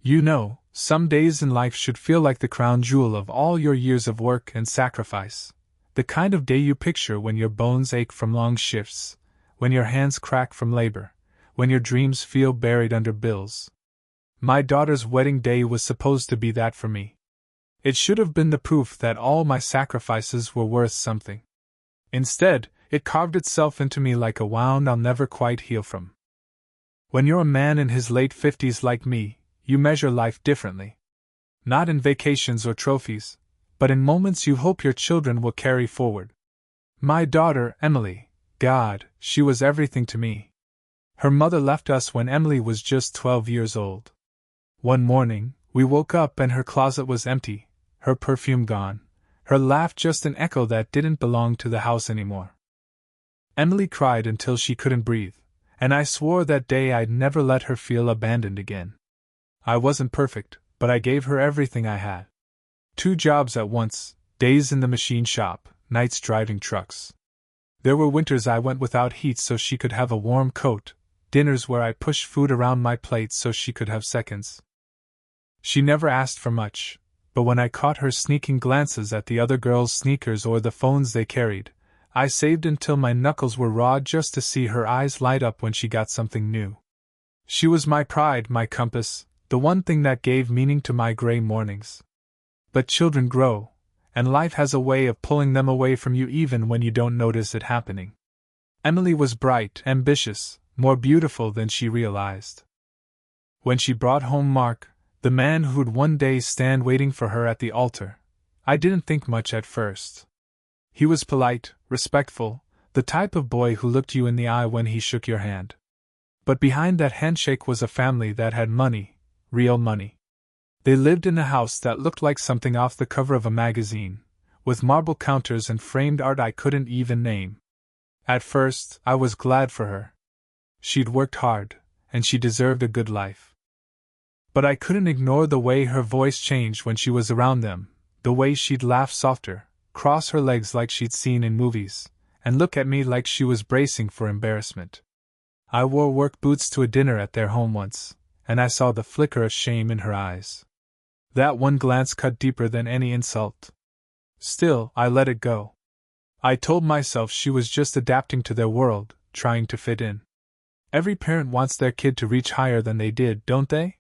You know, some days in life should feel like the crown jewel of all your years of work and sacrifice. The kind of day you picture when your bones ache from long shifts, when your hands crack from labor, when your dreams feel buried under bills. My daughter's wedding day was supposed to be that for me. It should have been the proof that all my sacrifices were worth something. Instead, it carved itself into me like a wound I'll never quite heal from. When you're a man in his late 50s like me, you measure life differently. Not in vacations or trophies, but in moments you hope your children will carry forward. My daughter, Emily, God, she was everything to me. Her mother left us when Emily was just 12 years old. One morning, we woke up and her closet was empty, her perfume gone, her laugh just an echo that didn't belong to the house anymore. Emily cried until she couldn't breathe, and I swore that day I'd never let her feel abandoned again. I wasn't perfect, but I gave her everything I had. 2 jobs at once, days in the machine shop, nights driving trucks. There were winters I went without heat so she could have a warm coat, dinners where I pushed food around my plate so she could have seconds. She never asked for much, but when I caught her sneaking glances at the other girls' sneakers or the phones they carried, I saved until my knuckles were raw just to see her eyes light up when she got something new. She was my pride, my compass, the one thing that gave meaning to my gray mornings. But children grow, and life has a way of pulling them away from you even when you don't notice it happening. Emily was bright, ambitious, more beautiful than she realized. When she brought home Mark, the man who'd one day stand waiting for her at the altar, I didn't think much at first. He was polite, respectful, the type of boy who looked you in the eye when he shook your hand. But behind that handshake was a family that had money, real money. They lived in a house that looked like something off the cover of a magazine, with marble counters and framed art I couldn't even name. At first, I was glad for her. She'd worked hard, and she deserved a good life. But I couldn't ignore the way her voice changed when she was around them, the way she'd laugh softer, cross her legs like she'd seen in movies, and look at me like she was bracing for embarrassment. I wore work boots to a dinner at their home once, and I saw the flicker of shame in her eyes. That one glance cut deeper than any insult. Still, I let it go. I told myself she was just adapting to their world, trying to fit in. Every parent wants their kid to reach higher than they did, don't they?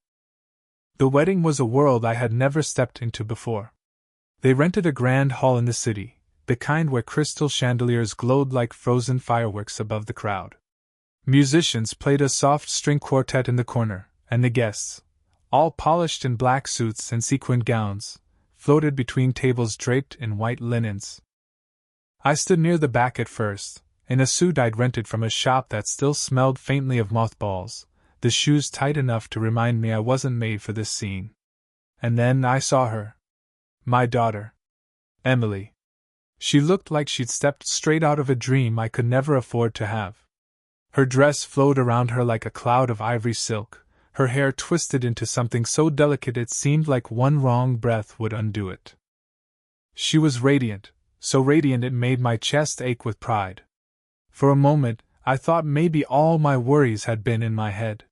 The wedding was a world I had never stepped into before. They rented a grand hall in the city, the kind where crystal chandeliers glowed like frozen fireworks above the crowd. Musicians played a soft string quartet in the corner, and the guests, all polished in black suits and sequined gowns, floated between tables draped in white linens. I stood near the back at first, in a suit I'd rented from a shop that still smelled faintly of mothballs, the shoes tight enough to remind me I wasn't made for this scene. And then I saw her. My daughter. Emily. She looked like she'd stepped straight out of a dream I could never afford to have. Her dress flowed around her like a cloud of ivory silk, her hair twisted into something so delicate it seemed like one wrong breath would undo it. She was radiant, so radiant it made my chest ache with pride. For a moment, I thought maybe all my worries had been in my head.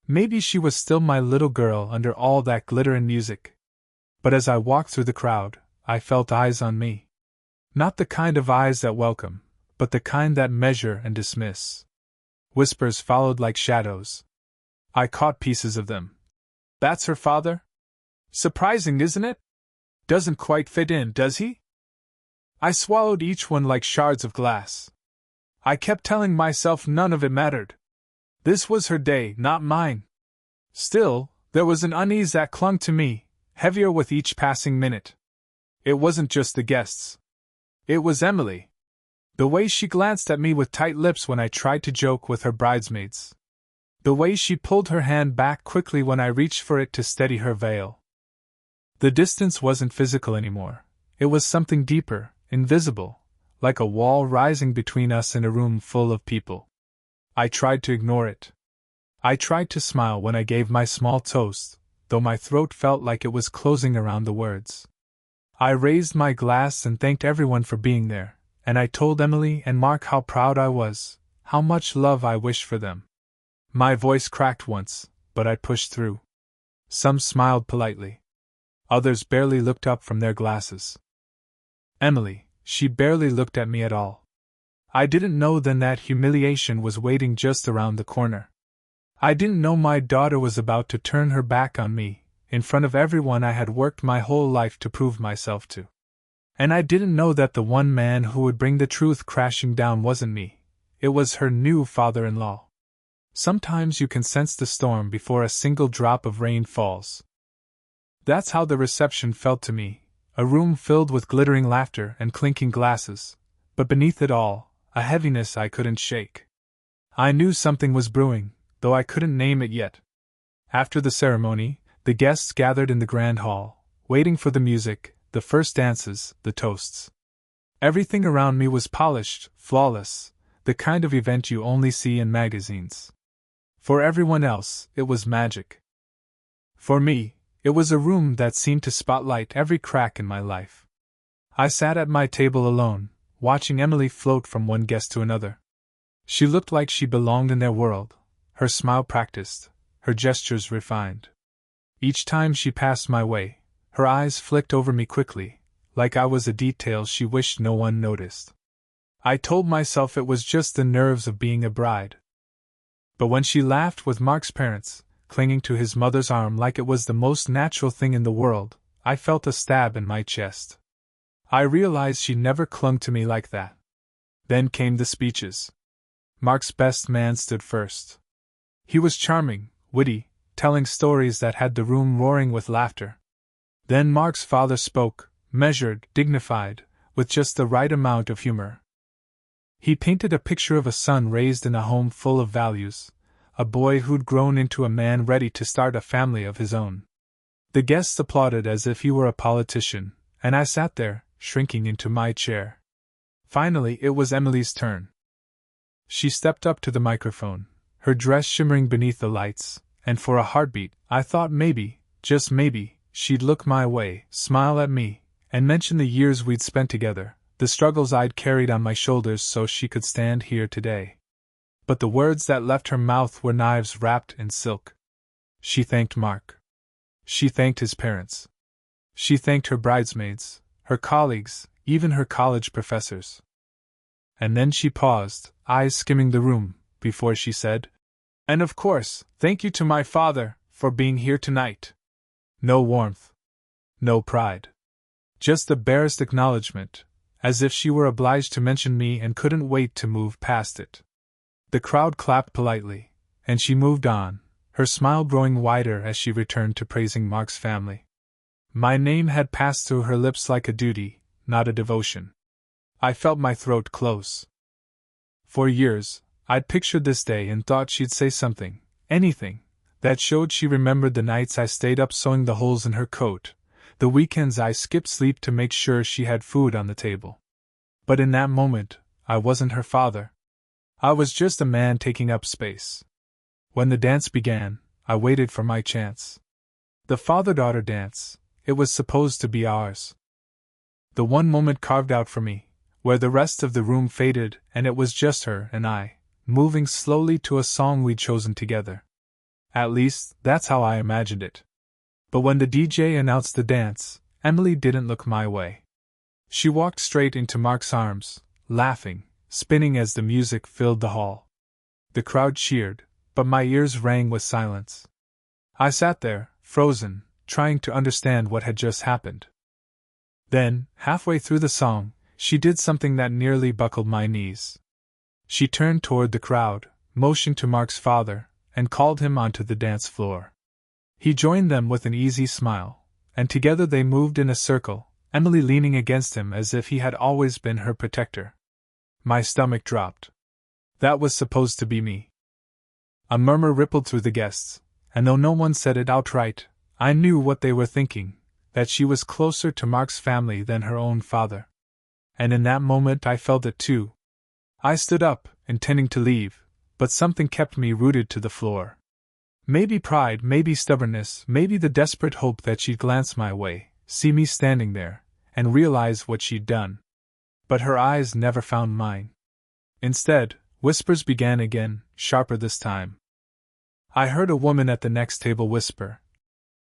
Maybe she was still my little girl under all that glitter and music. But as I walked through the crowd, I felt eyes on me. Not the kind of eyes that welcome, but the kind that measure and dismiss. Whispers followed like shadows. I caught pieces of them. That's her father? Surprising, isn't it? Doesn't quite fit in, does he? I swallowed each one like shards of glass. I kept telling myself none of it mattered. This was her day, not mine. Still, there was an unease that clung to me, heavier with each passing minute. It wasn't just the guests. It was Emily. The way she glanced at me with tight lips when I tried to joke with her bridesmaids. The way she pulled her hand back quickly when I reached for it to steady her veil. The distance wasn't physical anymore. It was something deeper, invisible, like a wall rising between us in a room full of people. I tried to ignore it. I tried to smile when I gave my small toast, though my throat felt like it was closing around the words. I raised my glass and thanked everyone for being there, and I told Emily and Mark how proud I was, how much love I wished for them. My voice cracked once, but I pushed through. Some smiled politely. Others barely looked up from their glasses. Emily, she barely looked at me at all. I didn't know then that humiliation was waiting just around the corner. I didn't know my daughter was about to turn her back on me, in front of everyone I had worked my whole life to prove myself to. And I didn't know that the one man who would bring the truth crashing down wasn't me. It was her new father-in-law. Sometimes you can sense the storm before a single drop of rain falls. That's how the reception felt to me, a room filled with glittering laughter and clinking glasses, but beneath it all, a heaviness I couldn't shake. I knew something was brewing, though I couldn't name it yet. After the ceremony, the guests gathered in the grand hall, waiting for the music, the first dances, the toasts. Everything around me was polished, flawless, the kind of event you only see in magazines. For everyone else, it was magic. For me, it was a room that seemed to spotlight every crack in my life. I sat at my table alone, watching Emily float from one guest to another. She looked like she belonged in their world, her smile practiced, her gestures refined. Each time she passed my way, her eyes flicked over me quickly, like I was a detail she wished no one noticed. I told myself it was just the nerves of being a bride. But when she laughed with Mark's parents, clinging to his mother's arm like it was the most natural thing in the world, I felt a stab in my chest. I realized she never clung to me like that. Then came the speeches. Mark's best man stood first. He was charming, witty, telling stories that had the room roaring with laughter. Then Mark's father spoke, measured, dignified, with just the right amount of humor. He painted a picture of a son raised in a home full of values, a boy who'd grown into a man ready to start a family of his own. The guests applauded as if he were a politician, and I sat there, shrinking into my chair. Finally, it was Emily's turn. She stepped up to the microphone, her dress shimmering beneath the lights, and for a heartbeat, I thought maybe, just maybe, she'd look my way, smile at me, and mention the years we'd spent together, the struggles I'd carried on my shoulders so she could stand here today. But the words that left her mouth were knives wrapped in silk. She thanked Mark. She thanked his parents. She thanked her bridesmaids, her colleagues, even her college professors. And then she paused, eyes skimming the room, before she said, "And of course, thank you to my father, for being here tonight." No warmth. No pride. Just the barest acknowledgement, as if she were obliged to mention me and couldn't wait to move past it. The crowd clapped politely, and she moved on, her smile growing wider as she returned to praising Mark's family. My name had passed through her lips like a duty, not a devotion. I felt my throat close. For years, I'd pictured this day and thought she'd say something, anything, that showed she remembered the nights I stayed up sewing the holes in her coat, the weekends I skipped sleep to make sure she had food on the table. But in that moment, I wasn't her father. I was just a man taking up space. When the dance began, I waited for my chance. The father-daughter dance, it was supposed to be ours. The one moment carved out for me, where the rest of the room faded and it was just her and I, moving slowly to a song we'd chosen together. At least, that's how I imagined it. But when the DJ announced the dance, Emily didn't look my way. She walked straight into Mark's arms, laughing, spinning as the music filled the hall. The crowd cheered, but my ears rang with silence. I sat there, frozen, trying to understand what had just happened. Then, halfway through the song, she did something that nearly buckled my knees. She turned toward the crowd, motioned to Mark's father, and called him onto the dance floor. He joined them with an easy smile, and together they moved in a circle, Emily leaning against him as if he had always been her protector. My stomach dropped. That was supposed to be me. A murmur rippled through the guests, and though no one said it outright, I knew what they were thinking, that she was closer to Mark's family than her own father. And in that moment I felt it too. I stood up, intending to leave, but something kept me rooted to the floor. Maybe pride, maybe stubbornness, maybe the desperate hope that she'd glance my way, see me standing there, and realize what she'd done. But her eyes never found mine. Instead, whispers began again, sharper this time. I heard a woman at the next table whisper,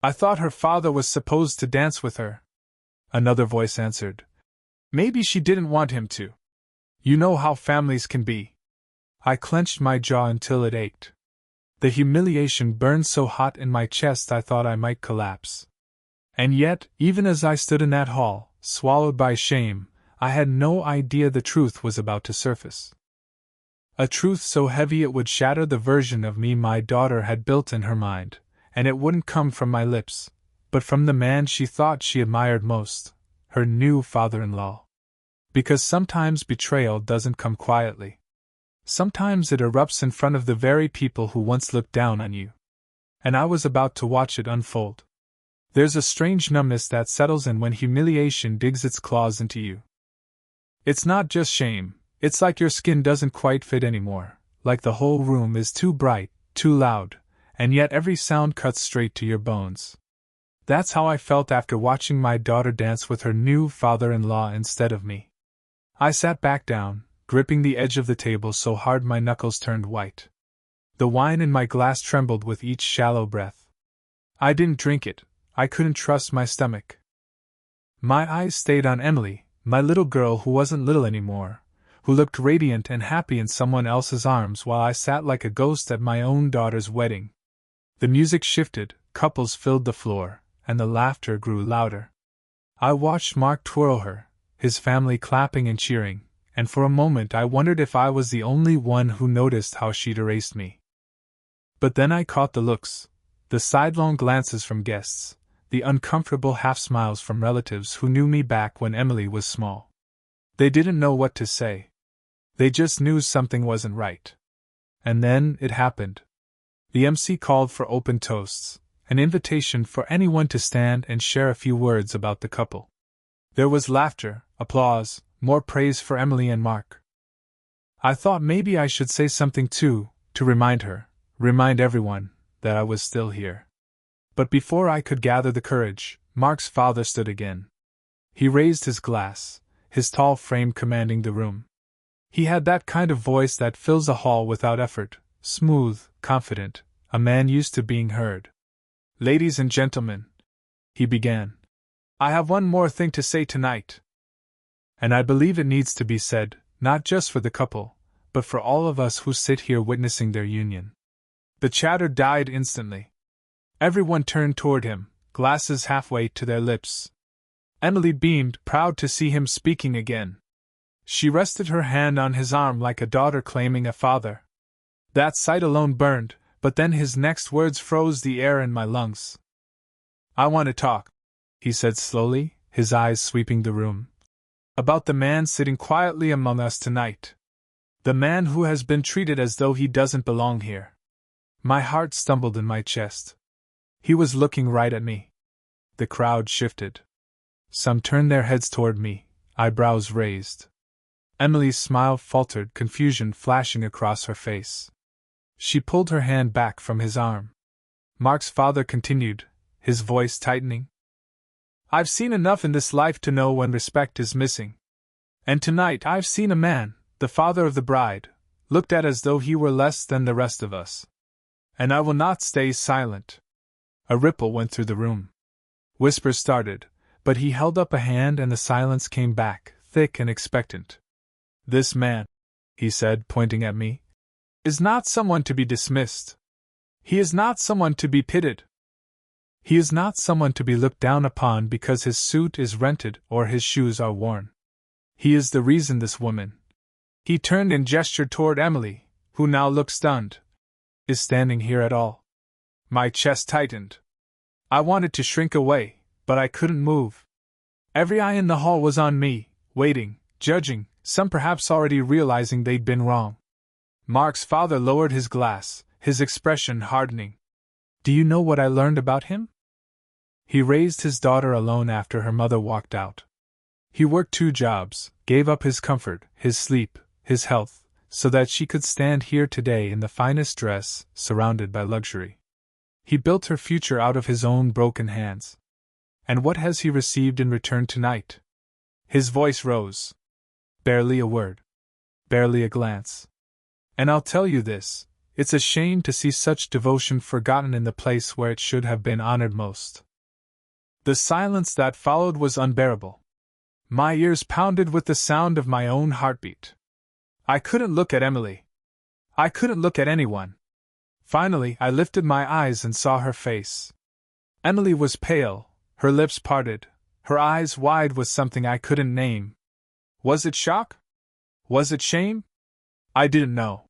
I thought her father was supposed to dance with her. Another voice answered. Maybe she didn't want him to. You know how families can be. I clenched my jaw until it ached. The humiliation burned so hot in my chest I thought I might collapse. And yet, even as I stood in that hall, swallowed by shame, I had no idea the truth was about to surface. A truth so heavy it would shatter the version of me my daughter had built in her mind, and it wouldn't come from my lips, but from the man she thought she admired most, her new father-in-law. Because sometimes betrayal doesn't come quietly. Sometimes it erupts in front of the very people who once looked down on you. And I was about to watch it unfold. There's a strange numbness that settles in when humiliation digs its claws into you. It's not just shame, it's like your skin doesn't quite fit anymore, like the whole room is too bright, too loud, and yet every sound cuts straight to your bones. That's how I felt after watching my daughter dance with her new father-in-law instead of me. I sat back down, gripping the edge of the table so hard my knuckles turned white. The wine in my glass trembled with each shallow breath. I didn't drink it, I couldn't trust my stomach. My eyes stayed on Emily, my little girl who wasn't little anymore, who looked radiant and happy in someone else's arms while I sat like a ghost at my own daughter's wedding. The music shifted, couples filled the floor, and the laughter grew louder. I watched Mark twirl her, his family clapping and cheering, and for a moment I wondered if I was the only one who noticed how she'd erased me. But then I caught the looks, the sidelong glances from guests, the uncomfortable half-smiles from relatives who knew me back when Emily was small. They didn't know what to say. They just knew something wasn't right. And then it happened. The MC called for open toasts, an invitation for anyone to stand and share a few words about the couple. There was laughter, applause, more praise for Emily and Mark. I thought maybe I should say something too, to remind everyone, that I was still here. But before I could gather the courage, Mark's father stood again. He raised his glass, his tall frame commanding the room. He had that kind of voice that fills a hall without effort, smooth, confident, a man used to being heard. Ladies and gentlemen, he began, I have one more thing to say tonight. And I believe it needs to be said, not just for the couple, but for all of us who sit here witnessing their union. The chatter died instantly. Everyone turned toward him, glasses halfway to their lips. Emily beamed, proud to see him speaking again. She rested her hand on his arm like a daughter claiming a father. That sight alone burned, but then his next words froze the air in my lungs. I want to talk, he said slowly, his eyes sweeping the room. About the man sitting quietly among us tonight. The man who has been treated as though he doesn't belong here. My heart stumbled in my chest. He was looking right at me. The crowd shifted. Some turned their heads toward me, eyebrows raised. Emily's smile faltered, confusion flashing across her face. She pulled her hand back from his arm. Mark's father continued, his voice tightening. I've seen enough in this life to know when respect is missing. And tonight I've seen a man, the father of the bride, looked at as though he were less than the rest of us. And I will not stay silent. A ripple went through the room. Whispers started, but he held up a hand and the silence came back, thick and expectant. This man, he said, pointing at me, is not someone to be dismissed. He is not someone to be pitied. He is not someone to be looked down upon because his suit is rented or his shoes are worn. He is the reason this woman, he turned and gestured toward Emily, who now looked stunned, is standing here at all. My chest tightened. I wanted to shrink away, but I couldn't move. Every eye in the hall was on me, waiting, judging, some perhaps already realizing they'd been wrong. Mark's father lowered his glass, his expression hardening. Do you know what I learned about him? He raised his daughter alone after her mother walked out. He worked 2 jobs, gave up his comfort, his sleep, his health, so that she could stand here today in the finest dress, surrounded by luxury. He built her future out of his own broken hands. And what has he received in return tonight? His voice rose. Barely a word. Barely a glance. And I'll tell you this, It's a shame to see such devotion forgotten in the place where it should have been honored most. The silence that followed was unbearable. My ears pounded with the sound of my own heartbeat. I couldn't look at Emily. I couldn't look at anyone. Finally, I lifted my eyes and saw her face. Emily was pale, her lips parted, her eyes wide with something I couldn't name. Was it shock? Was it shame? I didn't know.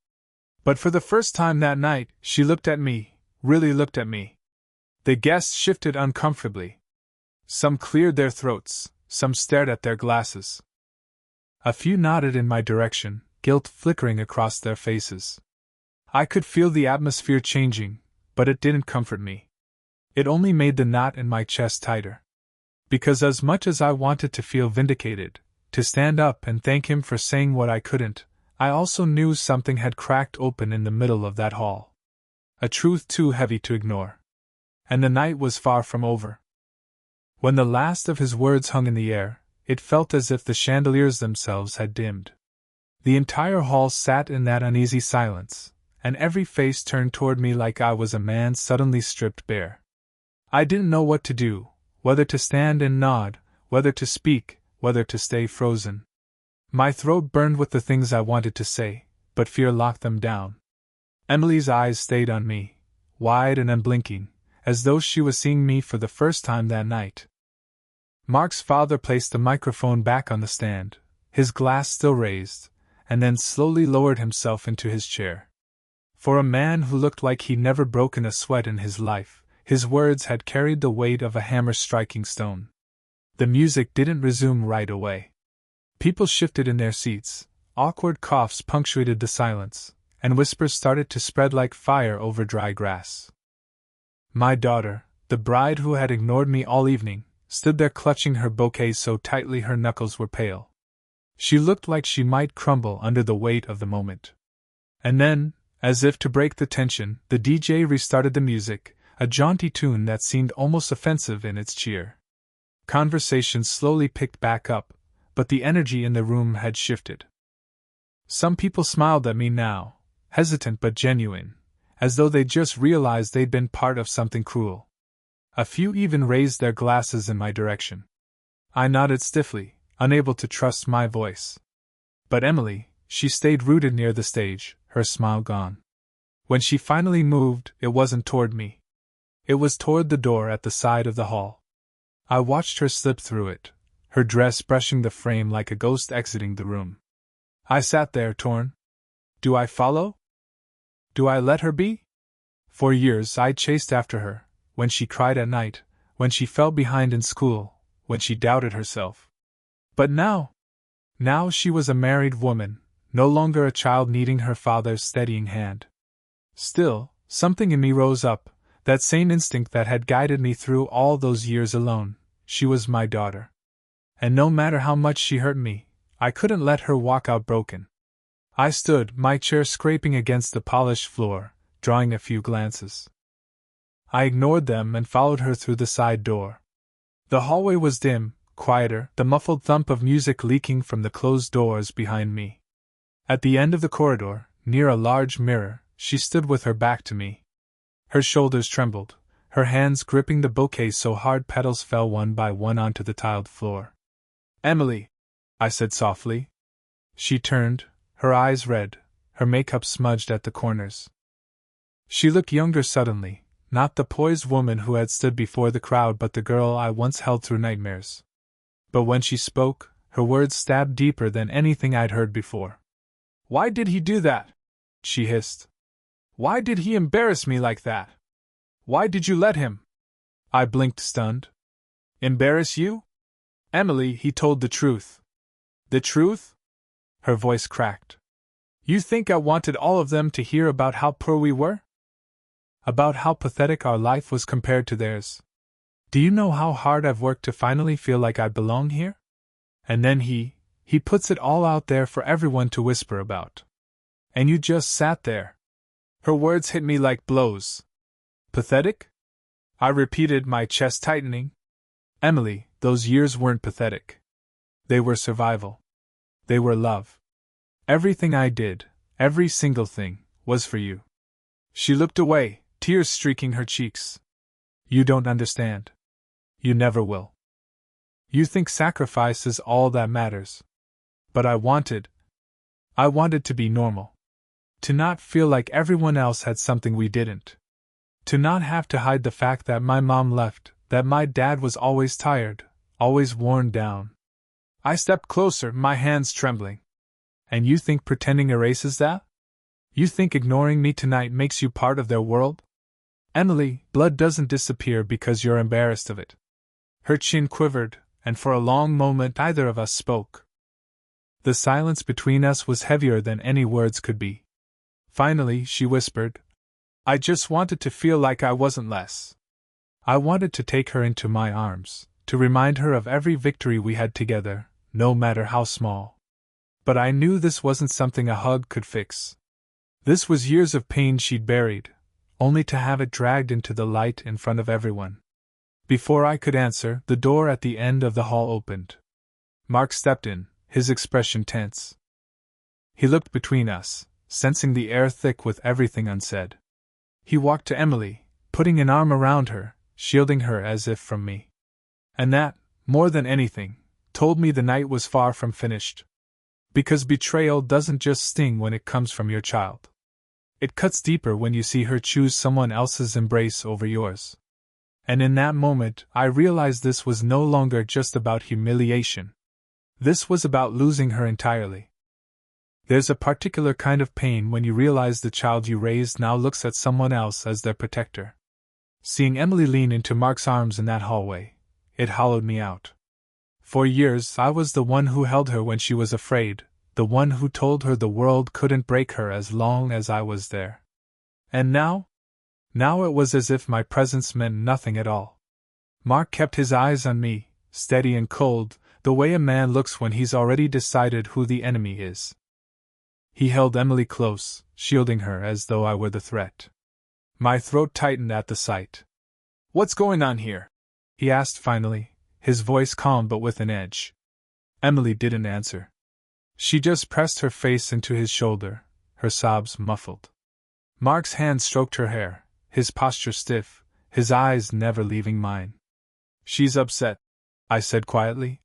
But for the first time that night, she looked at me, really looked at me. The guests shifted uncomfortably. Some cleared their throats, some stared at their glasses. A few nodded in my direction, guilt flickering across their faces. I could feel the atmosphere changing, but it didn't comfort me. It only made the knot in my chest tighter. Because as much as I wanted to feel vindicated, to stand up and thank him for saying what I couldn't, I also knew something had cracked open in the middle of that hall. A truth too heavy to ignore. And the night was far from over. When the last of his words hung in the air, it felt as if the chandeliers themselves had dimmed. The entire hall sat in that uneasy silence, and every face turned toward me like I was a man suddenly stripped bare. I didn't know what to do, whether to stand and nod, whether to speak, whether to stay frozen. My throat burned with the things I wanted to say, but fear locked them down. Emily's eyes stayed on me, wide and unblinking, as though she was seeing me for the first time that night. Mark's father placed the microphone back on the stand, his glass still raised, and then slowly lowered himself into his chair. For a man who looked like he'd never broken a sweat in his life, his words had carried the weight of a hammer striking stone. The music didn't resume right away. People shifted in their seats, awkward coughs punctuated the silence, and whispers started to spread like fire over dry grass. My daughter, the bride who had ignored me all evening, stood there clutching her bouquet so tightly her knuckles were pale. She looked like she might crumble under the weight of the moment. And then, as if to break the tension, the DJ restarted the music, a jaunty tune that seemed almost offensive in its cheer. Conversation slowly picked back up, but the energy in the room had shifted. Some people smiled at me now, hesitant but genuine, as though they'd just realized they'd been part of something cruel. A few even raised their glasses in my direction. I nodded stiffly, unable to trust my voice. But Emily, she stayed rooted near the stage, her smile gone. When she finally moved, it wasn't toward me. It was toward the door at the side of the hall. I watched her slip through it, her dress brushing the frame like a ghost exiting the room. I sat there torn. Do I follow? Do I let her be? For years I'd chased after her, when she cried at night, when she fell behind in school, when she doubted herself. But now she was a married woman, no longer a child needing her father's steadying hand. Still, something in me rose up, that same instinct that had guided me through all those years alone. She was my daughter. And no matter how much she hurt me, I couldn't let her walk out broken. I stood, my chair scraping against the polished floor, drawing a few glances. I ignored them and followed her through the side door. The hallway was dim, quieter, the muffled thump of music leaking from the closed doors behind me. At the end of the corridor, near a large mirror, she stood with her back to me. Her shoulders trembled, her hands gripping the bouquet so hard petals fell one by one onto the tiled floor. "Emily," I said softly. She turned, her eyes red, her makeup smudged at the corners. She looked younger suddenly, not the poised woman who had stood before the crowd but the girl I once held through nightmares. But when she spoke, her words stabbed deeper than anything I'd heard before. "Why did he do that?" she hissed. "Why did he embarrass me like that? Why did you let him?" I blinked stunned. "Embarrass you?" "Emily, he told the truth." "The truth?" Her voice cracked. "You think I wanted all of them to hear about how poor we were? About how pathetic our life was compared to theirs? Do you know how hard I've worked to finally feel like I belong here? And then he puts it all out there for everyone to whisper about. And you just sat there." Her words hit me like blows. "Pathetic?" I repeated, my chest tightening. "Emily, those years weren't pathetic. They were survival. They were love. Everything I did, every single thing, was for you. She looked away, tears streaking her cheeks. You don't understand. You never will. You think sacrifice is all that matters. But I wanted to be normal. To not feel like everyone else had something we didn't. To not have to hide the fact that my mom left, that my dad was always tired, always worn down. I stepped closer, my hands trembling. And you think pretending erases that? You think ignoring me tonight makes you part of their world? Emily, blood doesn't disappear because you're embarrassed of it. Her chin quivered, and for a long moment neither of us spoke. The silence between us was heavier than any words could be. Finally, she whispered, I just wanted to feel like I wasn't less. I wanted to take her into my arms, to remind her of every victory we had together, no matter how small. But I knew this wasn't something a hug could fix. This was years of pain she'd buried, only to have it dragged into the light in front of everyone. Before I could answer, the door at the end of the hall opened. Mark stepped in, his expression tense. He looked between us, sensing the air thick with everything unsaid. He walked to Emily, putting an arm around her, shielding her as if from me. And that, more than anything, told me the night was far from finished. Because betrayal doesn't just sting when it comes from your child. It cuts deeper when you see her choose someone else's embrace over yours. And in that moment, I realized this was no longer just about humiliation. This was about losing her entirely. There's a particular kind of pain when you realize the child you raised now looks at someone else as their protector. Seeing Emily lean into Mark's arms in that hallway, it hollowed me out. For years, I was the one who held her when she was afraid, the one who told her the world couldn't break her as long as I was there. And now? Now it was as if my presence meant nothing at all. Mark kept his eyes on me, steady and cold, the way a man looks when he's already decided who the enemy is. He held Emily close, shielding her as though I were the threat. My throat tightened at the sight. What's going on here? He asked finally, his voice calm but with an edge. Emily didn't answer. She just pressed her face into his shoulder, her sobs muffled. Mark's hand stroked her hair, his posture stiff, his eyes never leaving mine. She's upset, I said quietly.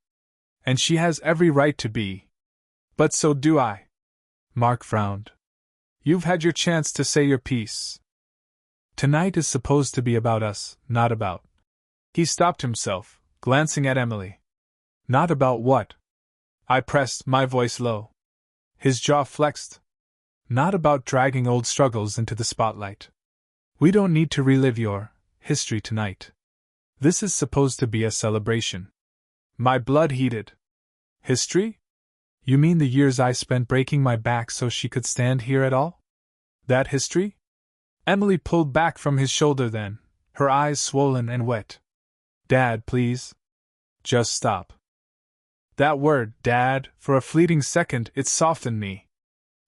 And she has every right to be. But so do I. Mark frowned. You've had your chance to say your piece. Tonight is supposed to be about us, not about. He stopped himself, glancing at Emily. Not about what? I pressed, my voice low. His jaw flexed. Not about dragging old struggles into the spotlight. We don't need to relive your history tonight. This is supposed to be a celebration. My blood heated. History? You mean the years I spent breaking my back so she could stand here at all? That history? Emily pulled back from his shoulder then, her eyes swollen and wet. Dad, please. Just stop. That word, Dad, for a fleeting second it softened me.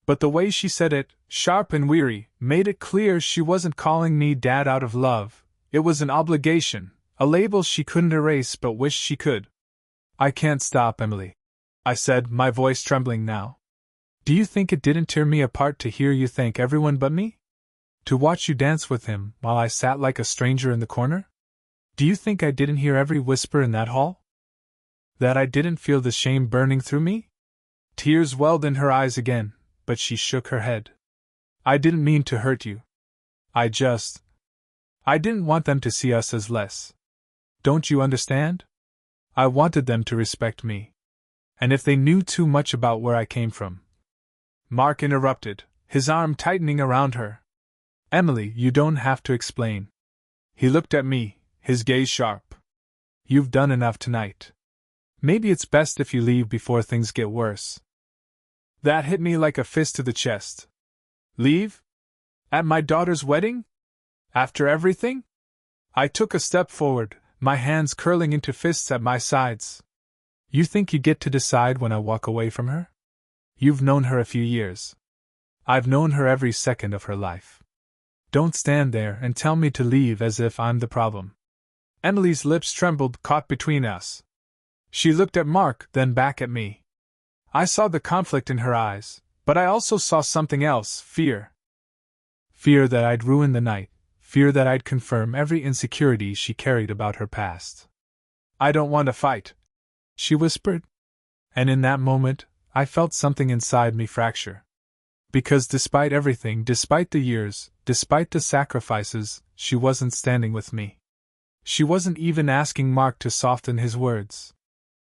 But the way she said it, sharp and weary, made it clear she wasn't calling me Dad out of love. It was an obligation, a label she couldn't erase but wished she could. I can't stop, Emily, I said, my voice trembling now. Do you think it didn't tear me apart to hear you thank everyone but me? To watch you dance with him while I sat like a stranger in the corner? Do you think I didn't hear every whisper in that hall? That I didn't feel the shame burning through me? Tears welled in her eyes again, but she shook her head. I didn't mean to hurt you. I didn't want them to see us as less. Don't you understand? I wanted them to respect me. And if they knew too much about where I came from. Mark interrupted, his arm tightening around her. Emily, you don't have to explain. He looked at me, his gaze sharp. You've done enough tonight. Maybe it's best if you leave before things get worse. That hit me like a fist to the chest. Leave? At my daughter's wedding? After everything? I took a step forward, my hands curling into fists at my sides. You think you get to decide when I walk away from her? You've known her a few years. I've known her every second of her life. Don't stand there and tell me to leave as if I'm the problem. Emily's lips trembled, caught between us. She looked at Mark, then back at me. I saw the conflict in her eyes, but I also saw something else, fear. Fear that I'd ruin the night, fear that I'd confirm every insecurity she carried about her past. "I don't want to fight," she whispered. And in that moment, I felt something inside me fracture. Because despite everything, despite the years, despite the sacrifices, she wasn't standing with me. She wasn't even asking Mark to soften his words.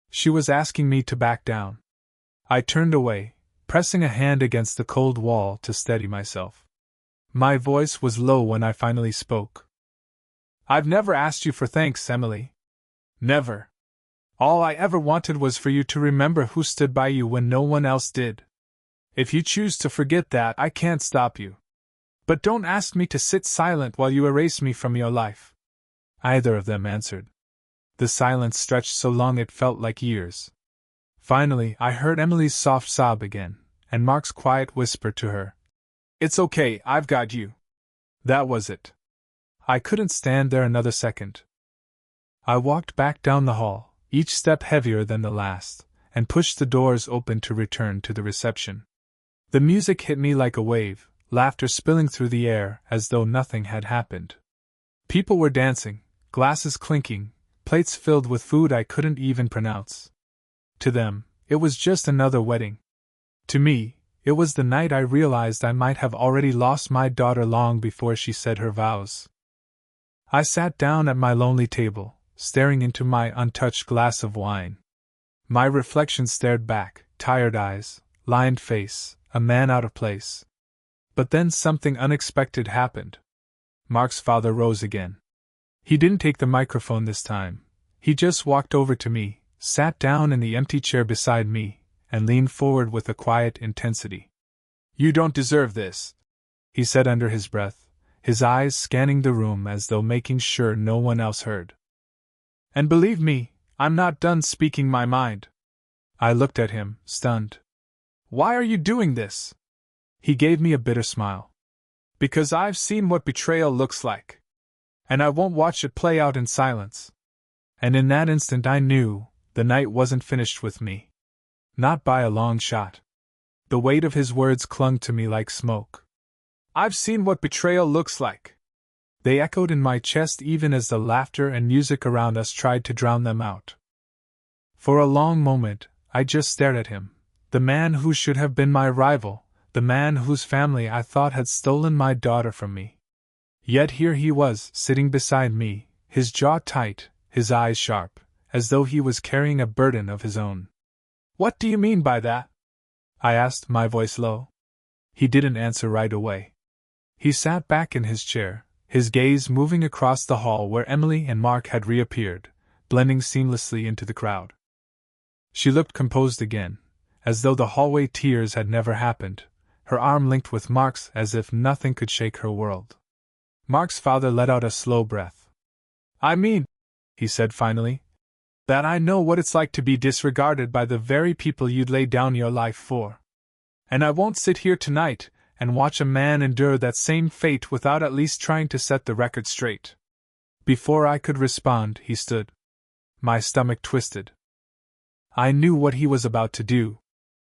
She was asking me to back down. I turned away, pressing a hand against the cold wall to steady myself. My voice was low when I finally spoke. "I've never asked you for thanks, Emily. Never. All I ever wanted was for you to remember who stood by you when no one else did. If you choose to forget that, I can't stop you. But don't ask me to sit silent while you erase me from your life." Either of them answered. The silence stretched so long it felt like years. Finally, I heard Emily's soft sob again, and Mark's quiet whisper to her, "It's okay, I've got you." That was it. I couldn't stand there another second. I walked back down the hall, each step heavier than the last, and pushed the doors open to return to the reception. The music hit me like a wave, laughter spilling through the air as though nothing had happened. People were dancing, glasses clinking, plates filled with food I couldn't even pronounce. To them, it was just another wedding. To me, it was the night I realized I might have already lost my daughter long before she said her vows. I sat down at my lonely table, staring into my untouched glass of wine. My reflection stared back, tired eyes, lined face, a man out of place. But then something unexpected happened. Mark's father rose again. He didn't take the microphone this time. He just walked over to me, sat down in the empty chair beside me, and leaned forward with a quiet intensity. "You don't deserve this," he said under his breath, his eyes scanning the room as though making sure no one else heard. "And believe me, I'm not done speaking my mind." I looked at him, stunned. "Why are you doing this?" He gave me a bitter smile. "Because I've seen what betrayal looks like. And I won't watch it play out in silence." And in that instant I knew the night wasn't finished with me. Not by a long shot. The weight of his words clung to me like smoke. "I've seen what betrayal looks like." They echoed in my chest even as the laughter and music around us tried to drown them out. For a long moment, I just stared at him, the man who should have been my rival, the man whose family I thought had stolen my daughter from me. Yet here he was, sitting beside me, his jaw tight, his eyes sharp, as though he was carrying a burden of his own. "What do you mean by that?" I asked, my voice low. He didn't answer right away. He sat back in his chair, his gaze moving across the hall where Emily and Mark had reappeared, blending seamlessly into the crowd. She looked composed again, as though the hallway tears had never happened, her arm linked with Mark's as if nothing could shake her world. Mark's father let out a slow breath. "I mean," he said finally, "that I know what it's like to be disregarded by the very people you'd lay down your life for. And I won't sit here tonight and watch a man endure that same fate without at least trying to set the record straight." Before I could respond, he stood. My stomach twisted. I knew what he was about to do.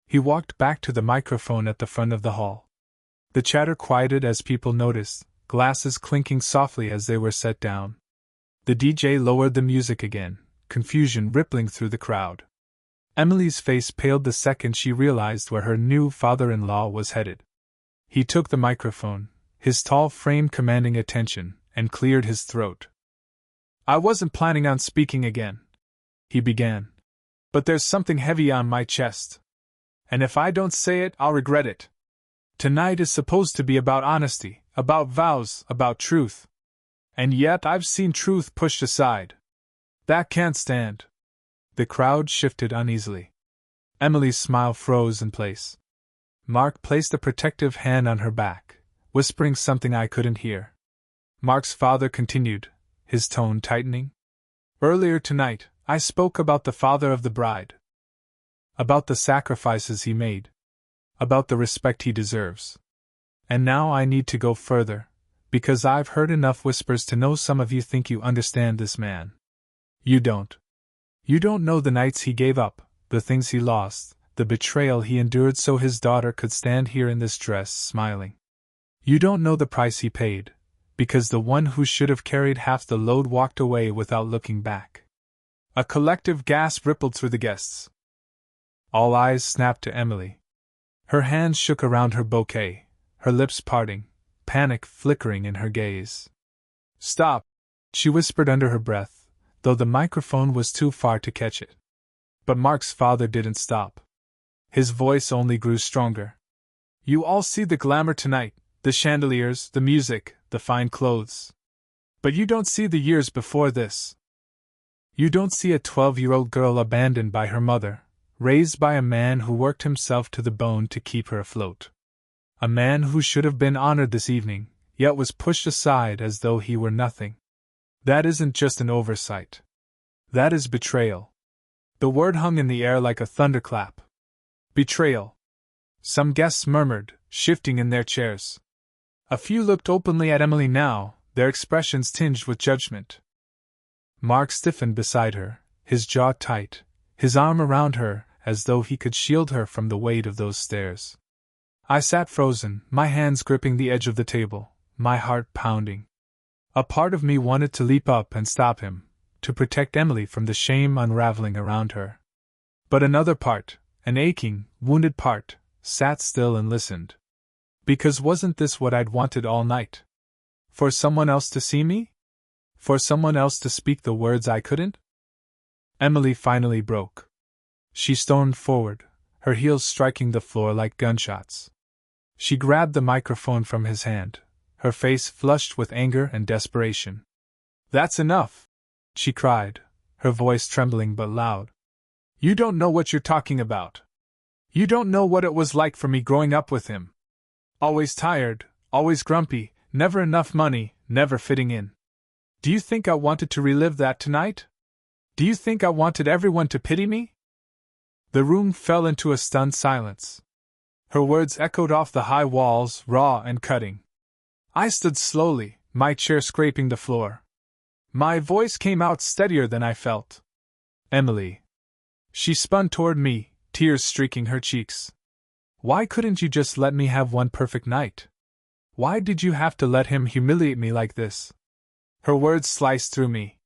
He walked back to the microphone at the front of the hall. The chatter quieted as people noticed, glasses clinking softly as they were set down. The DJ lowered the music again, confusion rippling through the crowd. Emily's face paled the second she realized where her new father-in-law was headed. He took the microphone, his tall frame commanding attention, and cleared his throat. "I wasn't planning on speaking again," he began. "But there's something heavy on my chest. And if I don't say it, I'll regret it. Tonight is supposed to be about honesty, about vows, about truth. And yet I've seen truth pushed aside. That can't stand." The crowd shifted uneasily. Emily's smile froze in place. Mark placed a protective hand on her back, whispering something I couldn't hear. Mark's father continued, his tone tightening. "Earlier tonight, I spoke about the father of the bride. About the sacrifices he made. About the respect he deserves. And now I need to go further, because I've heard enough whispers to know some of you think you understand this man. You don't. You don't know the nights he gave up, the things he lost, the betrayal he endured so his daughter could stand here in this dress smiling. You don't know the price he paid, because the one who should have carried half the load walked away without looking back. A collective gasp rippled through the guests. All eyes snapped to Emily. Her hands shook around her bouquet, her lips parting, panic flickering in her gaze. "Stop," she whispered under her breath, though the microphone was too far to catch it. But Mark's father didn't stop. His voice only grew stronger. "You all see the glamour tonight, the chandeliers, the music, the fine clothes. But you don't see the years before this. You don't see a 12-year-old girl abandoned by her mother, raised by a man who worked himself to the bone to keep her afloat. A man who should have been honored this evening, yet was pushed aside as though he were nothing. That isn't just an oversight. That is betrayal." The word hung in the air like a thunderclap. Betrayal. Some guests murmured, shifting in their chairs. A few looked openly at Emily now, their expressions tinged with judgment. Mark stiffened beside her, his jaw tight, his arm around her as though he could shield her from the weight of those stares. I sat frozen, my hands gripping the edge of the table, my heart pounding. A part of me wanted to leap up and stop him, to protect Emily from the shame unraveling around her. But another part, an aching, wounded part, sat still and listened. Because wasn't this what I'd wanted all night? For someone else to see me? For someone else to speak the words I couldn't? Emily finally broke. She stormed forward, her heels striking the floor like gunshots. She grabbed the microphone from his hand, her face flushed with anger and desperation. "That's enough!" she cried, her voice trembling but loud. "You don't know what you're talking about. You don't know what it was like for me growing up with him. Always tired, always grumpy, never enough money, never fitting in. Do you think I wanted to relive that tonight? Do you think I wanted everyone to pity me?" The room fell into a stunned silence. Her words echoed off the high walls, raw and cutting. I stood slowly, my chair scraping the floor. My voice came out steadier than I felt. "Emily." She spun toward me, tears streaking her cheeks. "Why couldn't you just let me have one perfect night? Why did you have to let him humiliate me like this?" Her words sliced through me.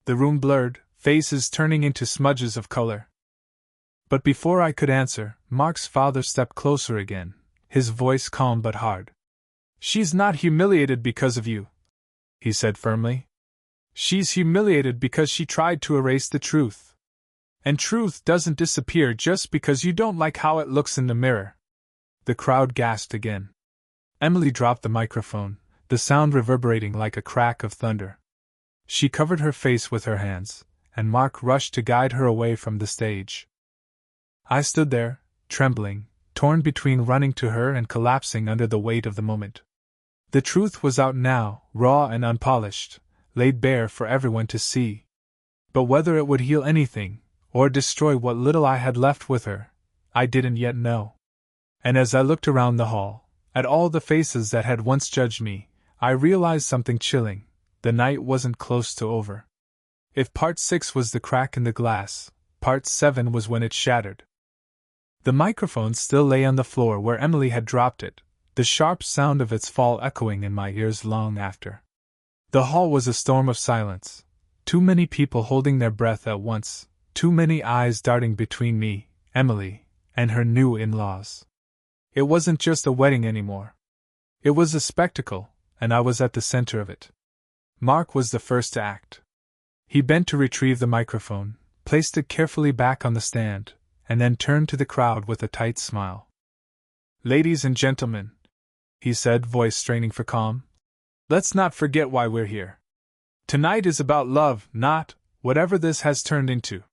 The room blurred, faces turning into smudges of color. But before I could answer, Mark's father stepped closer again, his voice calm but hard. "She's not humiliated because of you," he said firmly. "She's humiliated because she tried to erase the truth. And truth doesn't disappear just because you don't like how it looks in the mirror." The crowd gasped again. Emily dropped the microphone, the sound reverberating like a crack of thunder. She covered her face with her hands, and Mark rushed to guide her away from the stage. I stood there, trembling, torn between running to her and collapsing under the weight of the moment. The truth was out now, raw and unpolished, laid bare for everyone to see. But whether it would heal anything, or destroy what little I had left with her, I didn't yet know. And as I looked around the hall, at all the faces that had once judged me, I realized something chilling: the night wasn't close to over. If part 6 was the crack in the glass, part 7 was when it shattered. The microphone still lay on the floor where Emily had dropped it, the sharp sound of its fall echoing in my ears long after. The hall was a storm of silence, too many people holding their breath at once, too many eyes darting between me, Emily, and her new in-laws. It wasn't just a wedding anymore. It was a spectacle, and I was at the center of it. Mark was the first to act. He bent to retrieve the microphone, placed it carefully back on the stand, and then turned to the crowd with a tight smile. "Ladies and gentlemen," he said, voice straining for calm, "let's not forget why we're here. Tonight is about love, not whatever this has turned into."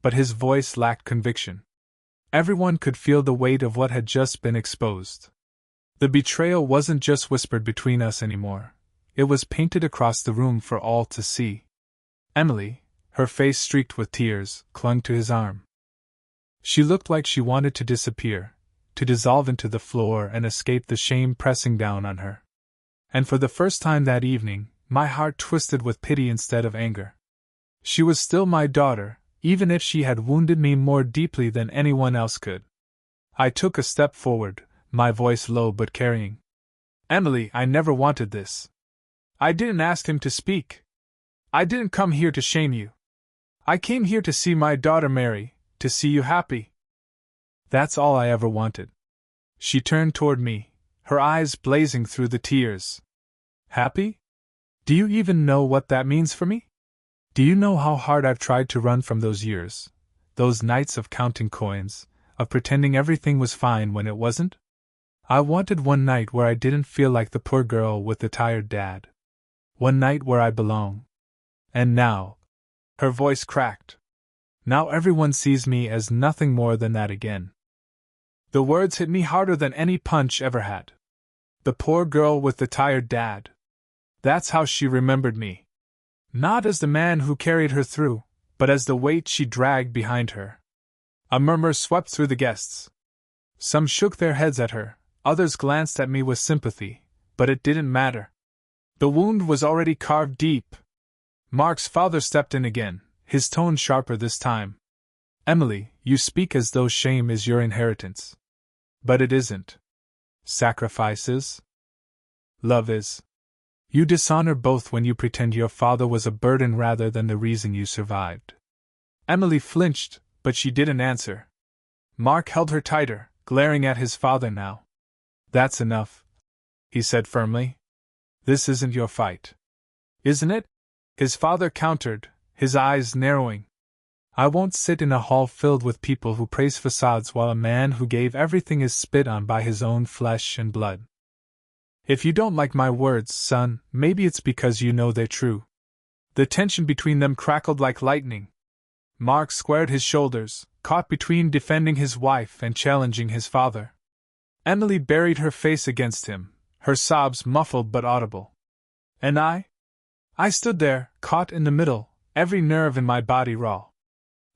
But his voice lacked conviction. Everyone could feel the weight of what had just been exposed. The betrayal wasn't just whispered between us anymore. It was painted across the room for all to see. Emily, her face streaked with tears, clung to his arm. She looked like she wanted to disappear, to dissolve into the floor and escape the shame pressing down on her. And for the first time that evening, my heart twisted with pity instead of anger. She was still my daughter, even if she had wounded me more deeply than anyone else could. I took a step forward, my voice low but carrying. Emily, I never wanted this. I didn't ask him to speak. I didn't come here to shame you. I came here to see my daughter Mary, to see you happy. That's all I ever wanted. She turned toward me, her eyes blazing through the tears. Happy? Do you even know what that means for me? Do you know how hard I've tried to run from those years, those nights of counting coins, of pretending everything was fine when it wasn't? I wanted one night where I didn't feel like the poor girl with the tired dad. One night where I belong. And now, her voice cracked. Now everyone sees me as nothing more than that again. The words hit me harder than any punch ever had. The poor girl with the tired dad. That's how she remembered me. Not as the man who carried her through, but as the weight she dragged behind her. A murmur swept through the guests. Some shook their heads at her, others glanced at me with sympathy, but it didn't matter. The wound was already carved deep. Mark's father stepped in again, his tone sharper this time. Emily, you speak as though shame is your inheritance. But it isn't. Sacrifice is. Love is. You dishonor both when you pretend your father was a burden rather than the reason you survived. Emily flinched, but she didn't answer. Mark held her tighter, glaring at his father now. That's enough, he said firmly. This isn't your fight. Isn't it? His father countered, his eyes narrowing. I won't sit in a hall filled with people who praise facades while a man who gave everything is spit on by his own flesh and blood. If you don't like my words, son, maybe it's because you know they're true. The tension between them crackled like lightning. Mark squared his shoulders, caught between defending his wife and challenging his father. Emily buried her face against him, her sobs muffled but audible. And I stood there, caught in the middle, every nerve in my body raw.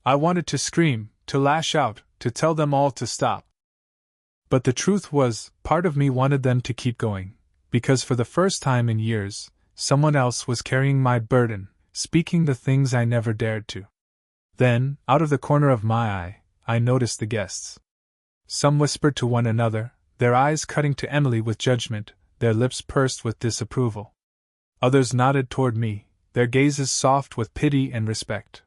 I wanted to scream, to lash out, to tell them all to stop. But the truth was, part of me wanted them to keep going, because for the first time in years, someone else was carrying my burden, speaking the things I never dared to. Then, out of the corner of my eye, I noticed the guests. Some whispered to one another, their eyes cutting to Emily with judgment, their lips pursed with disapproval. Others nodded toward me, their gazes soft with pity and respect.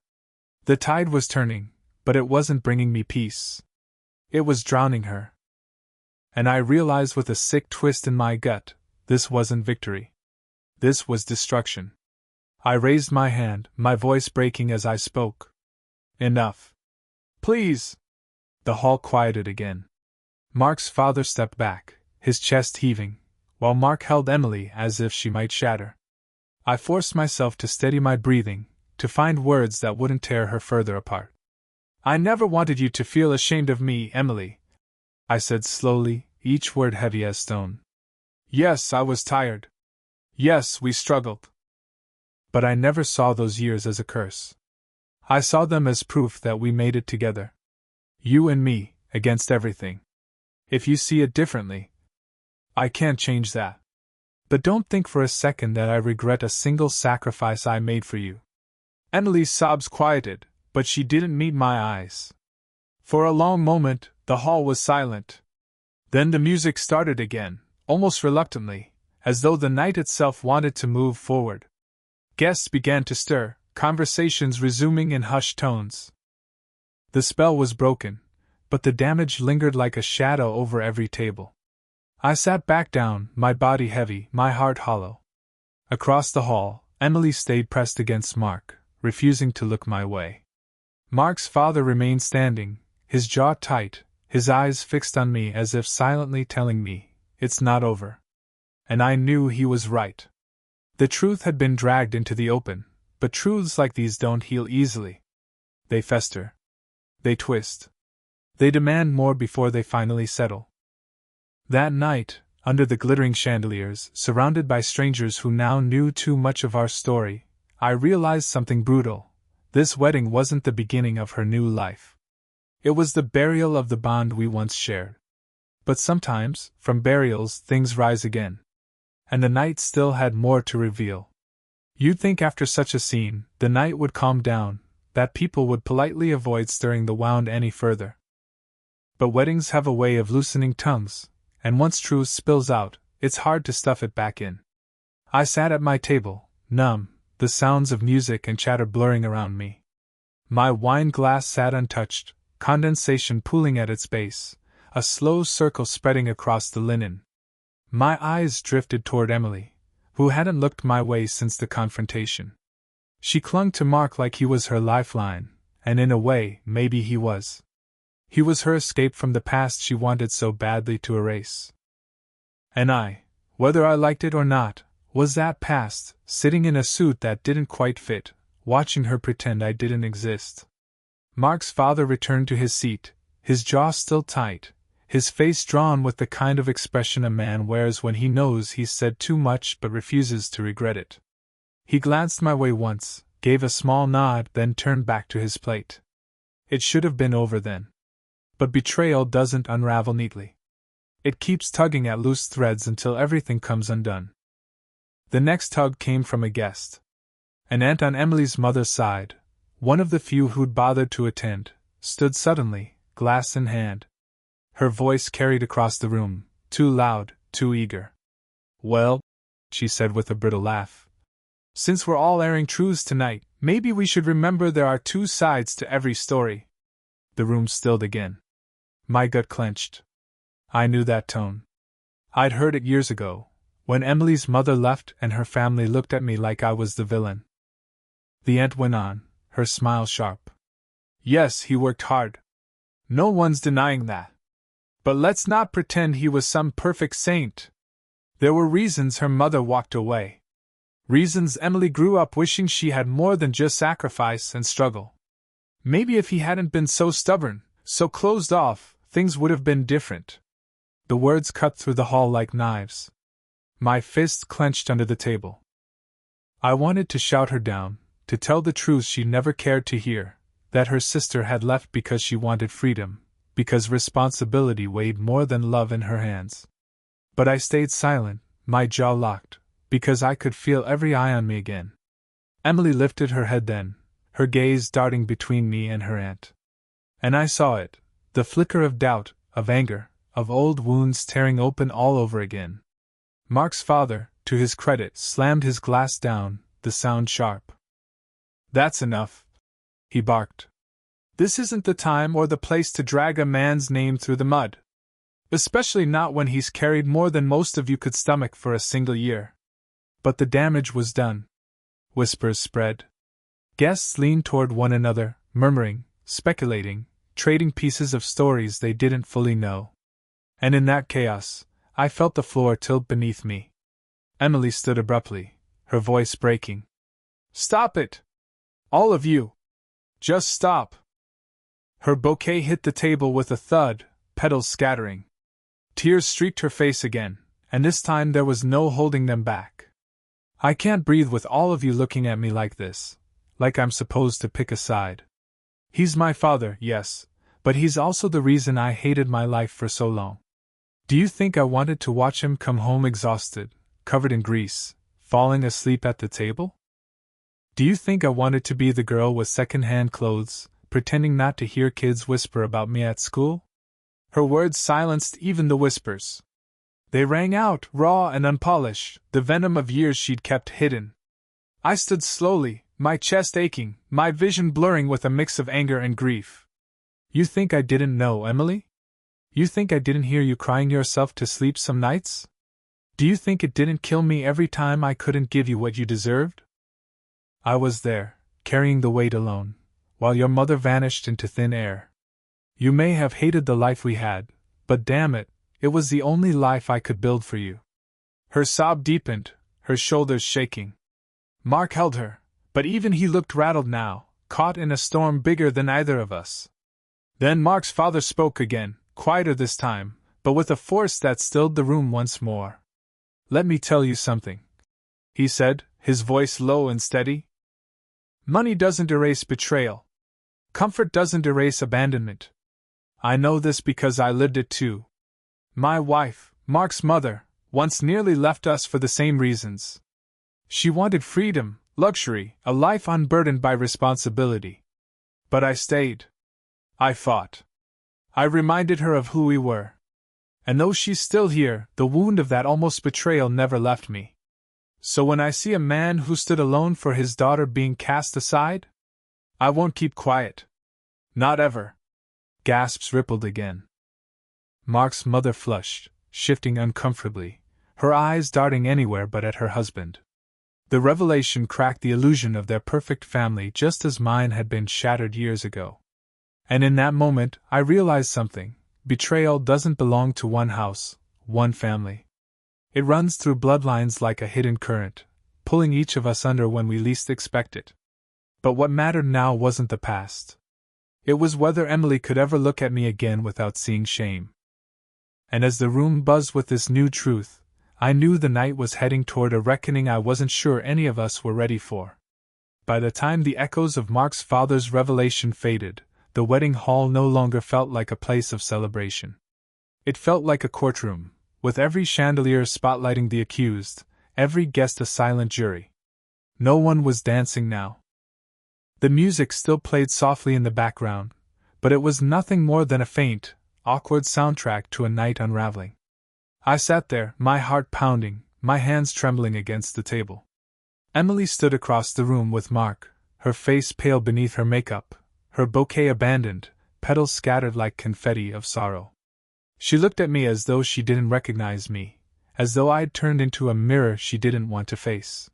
The tide was turning, but it wasn't bringing me peace. It was drowning her. And I realized with a sick twist in my gut, this wasn't victory. This was destruction. I raised my hand, my voice breaking as I spoke. Enough. Please. The hall quieted again. Mark's father stepped back, his chest heaving, while Mark held Emily as if she might shatter. I forced myself to steady my breathing, to find words that wouldn't tear her further apart. I never wanted you to feel ashamed of me, Emily, I said slowly, each word heavy as stone. Yes, I was tired. Yes, we struggled. But I never saw those years as a curse. I saw them as proof that we made it together. You and me, against everything. If you see it differently, I can't change that. But don't think for a second that I regret a single sacrifice I made for you. Emily's sobs quieted, but she didn't meet my eyes. For a long moment, the hall was silent. Then the music started again, almost reluctantly, as though the night itself wanted to move forward. Guests began to stir, conversations resuming in hushed tones. The spell was broken, but the damage lingered like a shadow over every table. I sat back down, my body heavy, my heart hollow. Across the hall, Emily stayed pressed against Mark, refusing to look my way. Mark's father remained standing, his jaw tight, his eyes fixed on me as if silently telling me, it's not over. And I knew he was right. The truth had been dragged into the open, but truths like these don't heal easily. They fester. They twist. They demand more before they finally settle. That night, under the glittering chandeliers, surrounded by strangers who now knew too much of our story, I realized something brutal. This wedding wasn't the beginning of her new life. It was the burial of the bond we once shared. But sometimes, from burials, things rise again. And the night still had more to reveal. You'd think after such a scene, the night would calm down, that people would politely avoid stirring the wound any further. But weddings have a way of loosening tongues, and once truth spills out, it's hard to stuff it back in. I sat at my table, numb, the sounds of music and chatter blurring around me. My wine glass sat untouched, condensation pooling at its base, a slow circle spreading across the linen. My eyes drifted toward Emily, who hadn't looked my way since the confrontation. She clung to Mark like he was her lifeline, and in a way, maybe he was. He was her escape from the past she wanted so badly to erase. And I, whether I liked it or not, was that past, sitting in a suit that didn't quite fit, watching her pretend I didn't exist. Mark's father returned to his seat, his jaw still tight, his face drawn with the kind of expression a man wears when he knows he's said too much but refuses to regret it. He glanced my way once, gave a small nod, then turned back to his plate. It should have been over then. But betrayal doesn't unravel neatly. It keeps tugging at loose threads until everything comes undone. The next tug came from a guest. An aunt on Emily's mother's side, one of the few who'd bothered to attend, stood suddenly, glass in hand. Her voice carried across the room, too loud, too eager. "Well," she said with a brittle laugh, "since we're all airing truths tonight, maybe we should remember there are two sides to every story." The room stilled again. My gut clenched. I knew that tone. I'd heard it years ago, when Emily's mother left and her family looked at me like I was the villain. The aunt went on, her smile sharp. "Yes, he worked hard. No one's denying that. But let's not pretend he was some perfect saint. There were reasons her mother walked away. Reasons Emily grew up wishing she had more than just sacrifice and struggle. Maybe if he hadn't been so stubborn, so closed off, things would have been different." The words cut through the hall like knives. My fists clenched under the table. I wanted to shout her down, to tell the truth she never cared to hear, that her sister had left because she wanted freedom, because responsibility weighed more than love in her hands. But I stayed silent, my jaw locked, because I could feel every eye on me again. Emily lifted her head then, her gaze darting between me and her aunt. And I saw it, the flicker of doubt, of anger, of old wounds tearing open all over again. Mark's father, to his credit, slammed his glass down, the sound sharp. "That's enough," he barked. "This isn't the time or the place to drag a man's name through the mud. Especially not when he's carried more than most of you could stomach for a single year." But the damage was done. Whispers spread. Guests leaned toward one another, murmuring, speculating, trading pieces of stories they didn't fully know. And in that chaos, I felt the floor tilt beneath me. Emily stood abruptly, her voice breaking. "Stop it! All of you! Just stop!" Her bouquet hit the table with a thud, petals scattering. Tears streaked her face again, and this time there was no holding them back. "I can't breathe with all of you looking at me like this, like I'm supposed to pick a side. He's my father, yes, but he's also the reason I hated my life for so long. Do you think I wanted to watch him come home exhausted, covered in grease, falling asleep at the table? Do you think I wanted to be the girl with second-hand clothes, pretending not to hear kids whisper about me at school?" Her words silenced even the whispers. They rang out, raw and unpolished, the venom of years she'd kept hidden. I stood slowly, my chest aching, my vision blurring with a mix of anger and grief. "You think I didn't know, Emily? You think I didn't hear you crying yourself to sleep some nights? Do you think it didn't kill me every time I couldn't give you what you deserved? I was there, carrying the weight alone, while your mother vanished into thin air. You may have hated the life we had, but damn it, it was the only life I could build for you." Her sob deepened, her shoulders shaking. Mark held her, but even he looked rattled now, caught in a storm bigger than either of us. Then Mark's father spoke again, quieter this time, but with a force that stilled the room once more. "Let me tell you something," he said, his voice low and steady. "Money doesn't erase betrayal. Comfort doesn't erase abandonment. I know this because I lived it too. My wife, Mark's mother, once nearly left us for the same reasons. She wanted freedom, luxury, a life unburdened by responsibility. But I stayed. I fought. I reminded her of who we were. And though she's still here, the wound of that almost betrayal never left me. So when I see a man who stood alone for his daughter being cast aside, I won't keep quiet. Not ever. Gasps rippled again. Mark's mother flushed, shifting uncomfortably, her eyes darting anywhere but at her husband. The revelation cracked the illusion of their perfect family just as mine had been shattered years ago. And in that moment, I realized something. Betrayal doesn't belong to one house, one family. It runs through bloodlines like a hidden current, pulling each of us under when we least expect it. But what mattered now wasn't the past. It was whether Emily could ever look at me again without seeing shame. And as the room buzzed with this new truth, I knew the night was heading toward a reckoning I wasn't sure any of us were ready for. By the time the echoes of Mark's father's revelation faded, the wedding hall no longer felt like a place of celebration. It felt like a courtroom, with every chandelier spotlighting the accused, every guest a silent jury. No one was dancing now. The music still played softly in the background, but it was nothing more than a faint, awkward soundtrack to a night unraveling. I sat there, my heart pounding, my hands trembling against the table. Emily stood across the room with Mark, her face pale beneath her makeup, her bouquet abandoned, petals scattered like confetti of sorrow. She looked at me as though she didn't recognize me, as though I'd turned into a mirror she didn't want to face.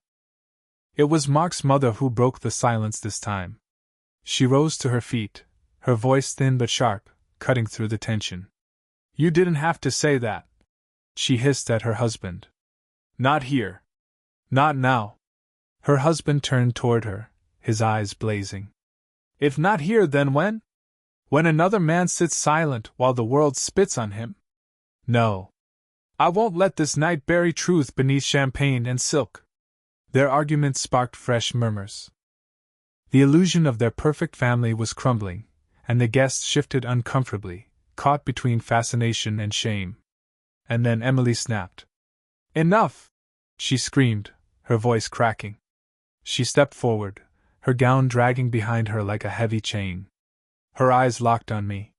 It was Mark's mother who broke the silence this time. She rose to her feet, her voice thin but sharp, cutting through the tension. "You didn't have to say that," she hissed at her husband. "Not here. Not now." Her husband turned toward her, his eyes blazing. "If not here, then when? When another man sits silent while the world spits on him? No. I won't let this night bury truth beneath champagne and silk." Their argument sparked fresh murmurs. The illusion of their perfect family was crumbling, and the guests shifted uncomfortably, caught between fascination and shame. And then Emily snapped. "Enough!" she screamed, her voice cracking. She stepped forward, her gown dragging behind her like a heavy chain. Her eyes locked on me.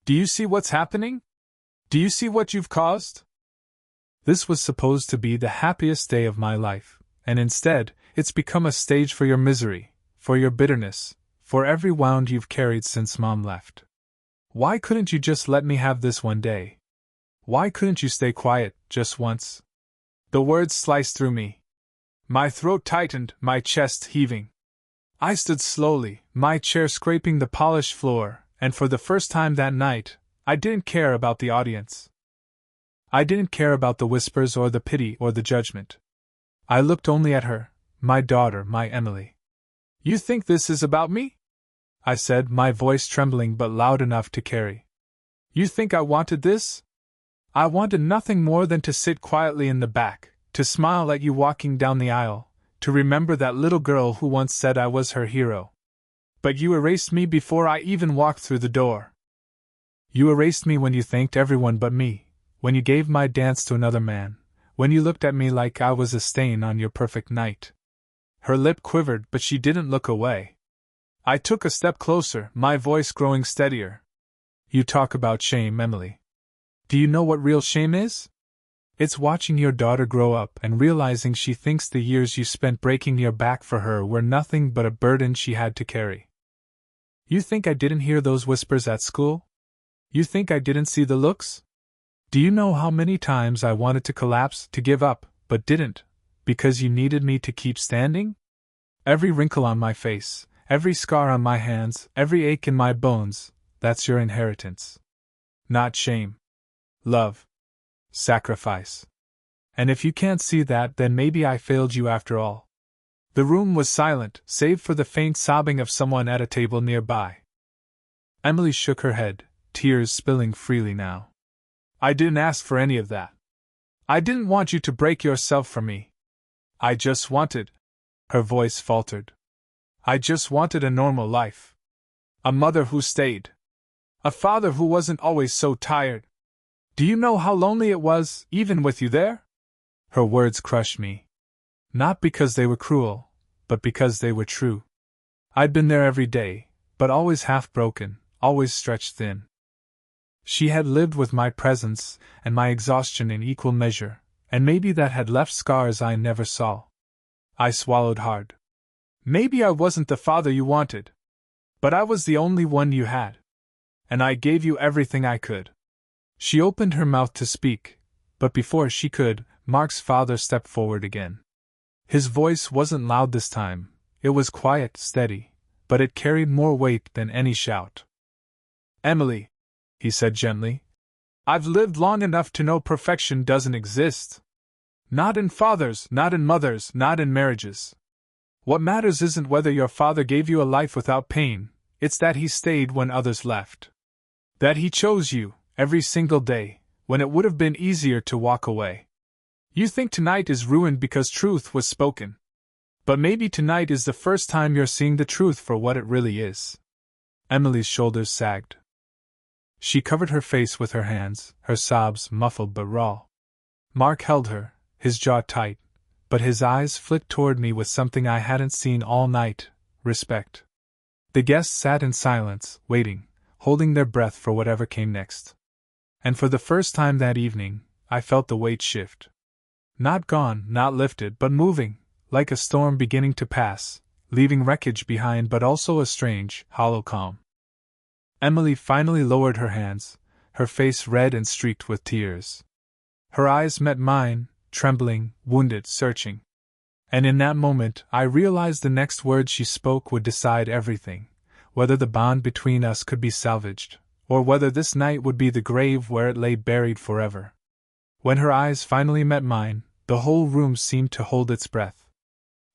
"Do you see what's happening? Do you see what you've caused?" This was supposed to be the happiest day of my life, and instead, it's become a stage for your misery, for your bitterness, for every wound you've carried since Mom left. Why couldn't you just let me have this one day? Why couldn't you stay quiet, just once? The words sliced through me. My throat tightened, my chest heaving. I stood slowly, my chair scraping the polished floor, and for the first time that night, I didn't care about the audience. I didn't care about the whispers or the pity or the judgment. I looked only at her, my daughter, my Emily. "You think this is about me?" I said, my voice trembling but loud enough to carry. "You think I wanted this? I wanted nothing more than to sit quietly in the back, to smile at you walking down the aisle, to remember that little girl who once said I was her hero. But you erased me before I even walked through the door. You erased me when you thanked everyone but me, when you gave my dance to another man, when you looked at me like I was a stain on your perfect night." Her lip quivered, but she didn't look away. I took a step closer, my voice growing steadier. "You talk about shame, Emily. Do you know what real shame is? It's watching your daughter grow up and realizing she thinks the years you spent breaking your back for her were nothing but a burden she had to carry. You think I didn't hear those whispers at school? You think I didn't see the looks? Do you know how many times I wanted to collapse, to give up, but didn't, because you needed me to keep standing? Every wrinkle on my face, every scar on my hands, every ache in my bones, that's your inheritance. Not shame. Love. Sacrifice. And if you can't see that, then maybe I failed you after all." The room was silent, save for the faint sobbing of someone at a table nearby. Emily shook her head, tears spilling freely now. "I didn't ask for any of that. I didn't want you to break yourself for me. I just wanted," her voice faltered, "I just wanted a normal life. A mother who stayed. A father who wasn't always so tired. Do you know how lonely it was, even with you there?" Her words crushed me. Not because they were cruel, but because they were true. I'd been there every day, but always half broken, always stretched thin. She had lived with my presence and my exhaustion in equal measure, and maybe that had left scars I never saw. I swallowed hard. Maybe I wasn't the father you wanted. But I was the only one you had. And I gave you everything I could. She opened her mouth to speak, but before she could, Mark's father stepped forward again. His voice wasn't loud this time, it was quiet, steady, but it carried more weight than any shout. "Emily," he said gently, "I've lived long enough to know perfection doesn't exist. Not in fathers, not in mothers, not in marriages. What matters isn't whether your father gave you a life without pain, it's that he stayed when others left. That he chose you, every single day, when it would have been easier to walk away. You think tonight is ruined because truth was spoken. But maybe tonight is the first time you're seeing the truth for what it really is." Emily's shoulders sagged. She covered her face with her hands, her sobs muffled but raw. Mark held her, his jaw tight, but his eyes flicked toward me with something I hadn't seen all night: respect. The guests sat in silence, waiting, holding their breath for whatever came next. And for the first time that evening, I felt the weight shift. Not gone, not lifted, but moving, like a storm beginning to pass, leaving wreckage behind but also a strange, hollow calm. Emily finally lowered her hands, her face red and streaked with tears. Her eyes met mine, trembling, wounded, searching. And in that moment, I realized the next words she spoke would decide everything, whether the bond between us could be salvaged, or whether this night would be the grave where it lay buried forever. When her eyes finally met mine, the whole room seemed to hold its breath.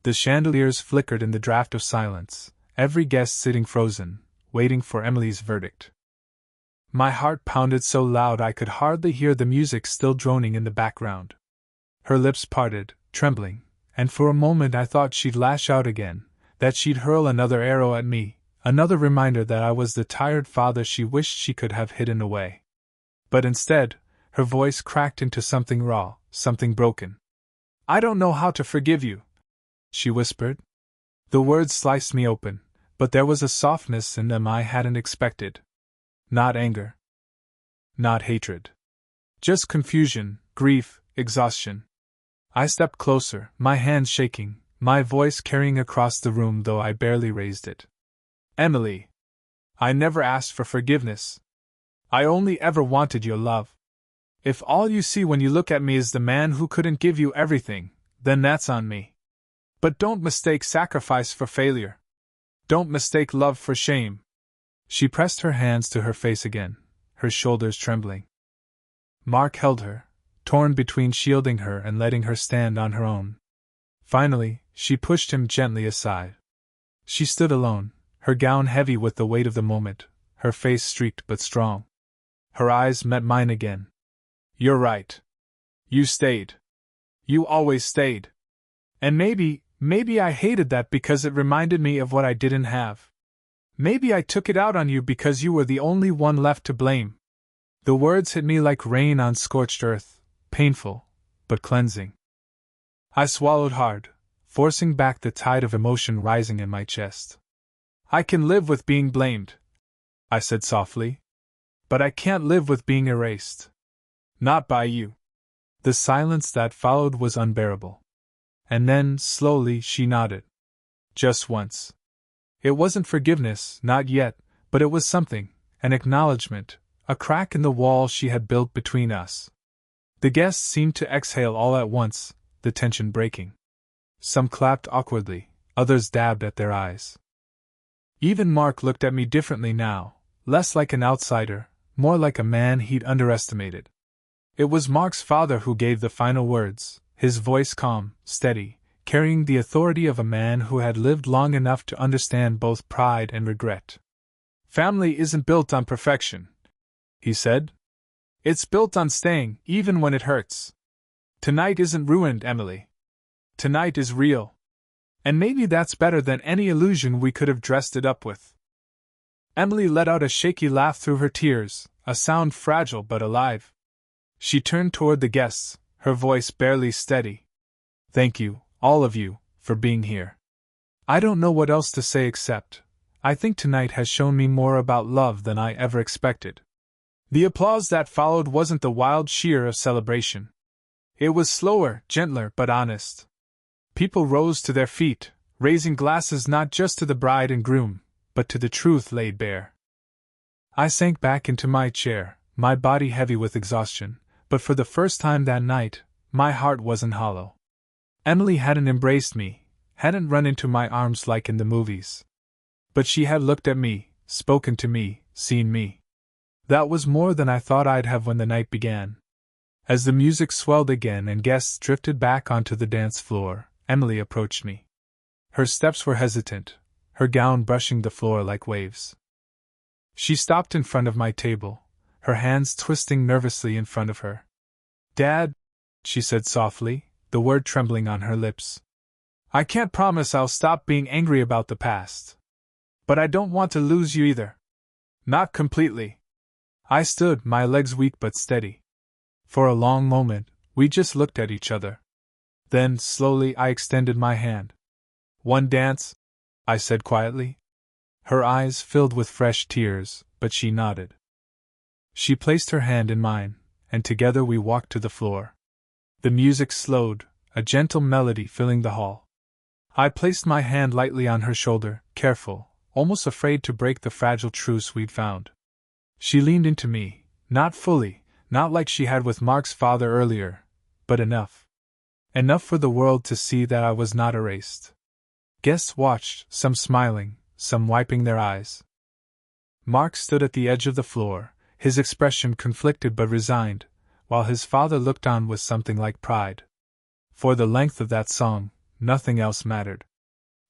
The chandeliers flickered in the draft of silence, every guest sitting frozen, waiting for Emily's verdict. My heart pounded so loud I could hardly hear the music still droning in the background. Her lips parted, trembling, and for a moment I thought she'd lash out again, that she'd hurl another arrow at me, another reminder that I was the tired father she wished she could have hidden away. But instead, her voice cracked into something raw, something broken. "I don't know how to forgive you," she whispered. The words sliced me open, but there was a softness in them I hadn't expected. Not anger. Not hatred. Just confusion, grief, exhaustion. I stepped closer, my hands shaking, my voice carrying across the room though I barely raised it. "Emily, I never asked for forgiveness. I only ever wanted your love. If all you see when you look at me is the man who couldn't give you everything, then that's on me. But don't mistake sacrifice for failure. Don't mistake love for shame." She pressed her hands to her face again, her shoulders trembling. Mark held her, torn between shielding her and letting her stand on her own. Finally, she pushed him gently aside. She stood alone, her gown heavy with the weight of the moment, her face streaked but strong. Her eyes met mine again. "You're right. You stayed. You always stayed. And maybe I hated that because it reminded me of what I didn't have. Maybe I took it out on you because you were the only one left to blame." The words hit me like rain on scorched earth, painful, but cleansing. I swallowed hard, forcing back the tide of emotion rising in my chest. "I can live with being blamed," I said softly. "But I can't live with being erased. Not by you." The silence that followed was unbearable. And then, slowly, she nodded. Just once. It wasn't forgiveness, not yet, but it was something, an acknowledgement, a crack in the wall she had built between us. The guests seemed to exhale all at once, the tension breaking. Some clapped awkwardly, others dabbed at their eyes. Even Mark looked at me differently now, less like an outsider, more like a man he'd underestimated. It was Mark's father who gave the final words, his voice calm, steady, carrying the authority of a man who had lived long enough to understand both pride and regret. "Family isn't built on perfection," he said. "It's built on staying, even when it hurts. Tonight isn't ruined, Emily. Tonight is real. And maybe that's better than any illusion we could have dressed it up with." Emily let out a shaky laugh through her tears, a sound fragile but alive. She turned toward the guests, her voice barely steady. "Thank you, all of you, for being here. I don't know what else to say except, I think tonight has shown me more about love than I ever expected. The applause that followed wasn't the wild cheer of celebration. It was slower, gentler, but honest. People rose to their feet, raising glasses not just to the bride and groom, but to the truth laid bare. I sank back into my chair, my body heavy with exhaustion, but for the first time that night, my heart wasn't hollow. Emily hadn't embraced me, hadn't run into my arms like in the movies. But she had looked at me, spoken to me, seen me. That was more than I thought I'd have when the night began. As the music swelled again and guests drifted back onto the dance floor, Emily approached me. Her steps were hesitant, her gown brushing the floor like waves. She stopped in front of my table, her hands twisting nervously in front of her. "Dad," she said softly, the word trembling on her lips. "I can't promise I'll stop being angry about the past. But I don't want to lose you either. Not completely." I stood, my legs weak but steady. For a long moment, we just looked at each other. Then, slowly, I extended my hand. "One dance?" I said quietly. Her eyes filled with fresh tears, but she nodded. She placed her hand in mine, and together we walked to the floor. The music slowed, a gentle melody filling the hall. I placed my hand lightly on her shoulder, careful, almost afraid to break the fragile truce we'd found. She leaned into me, not fully, not like she had with Mark's father earlier, but enough. Enough for the world to see that I was not erased. Guests watched, some smiling, some wiping their eyes. Mark stood at the edge of the floor, his expression conflicted but resigned, while his father looked on with something like pride. For the length of that song, nothing else mattered.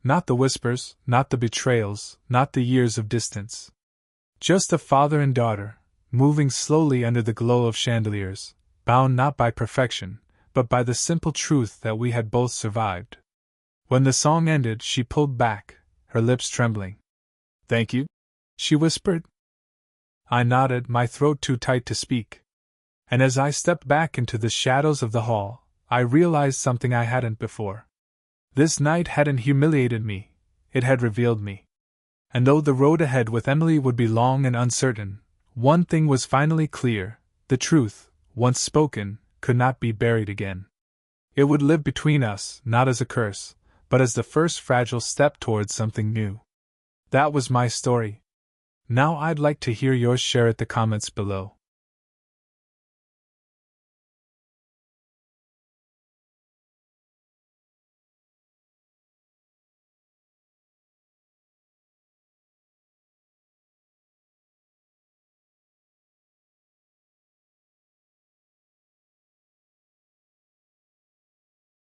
Not the whispers, not the betrayals, not the years of distance. Just a father and daughter, moving slowly under the glow of chandeliers, bound not by perfection, but by the simple truth that we had both survived. When the song ended, she pulled back, her lips trembling. "Thank you?" she whispered. I nodded, my throat too tight to speak. And as I stepped back into the shadows of the hall, I realized something I hadn't before. This night hadn't humiliated me, it had revealed me. And though the road ahead with Emily would be long and uncertain, one thing was finally clear: the truth, once spoken, could not be buried again. It would live between us, not as a curse, but as the first fragile step towards something new. That was my story. Now I'd like to hear yours. Share it in the comments below.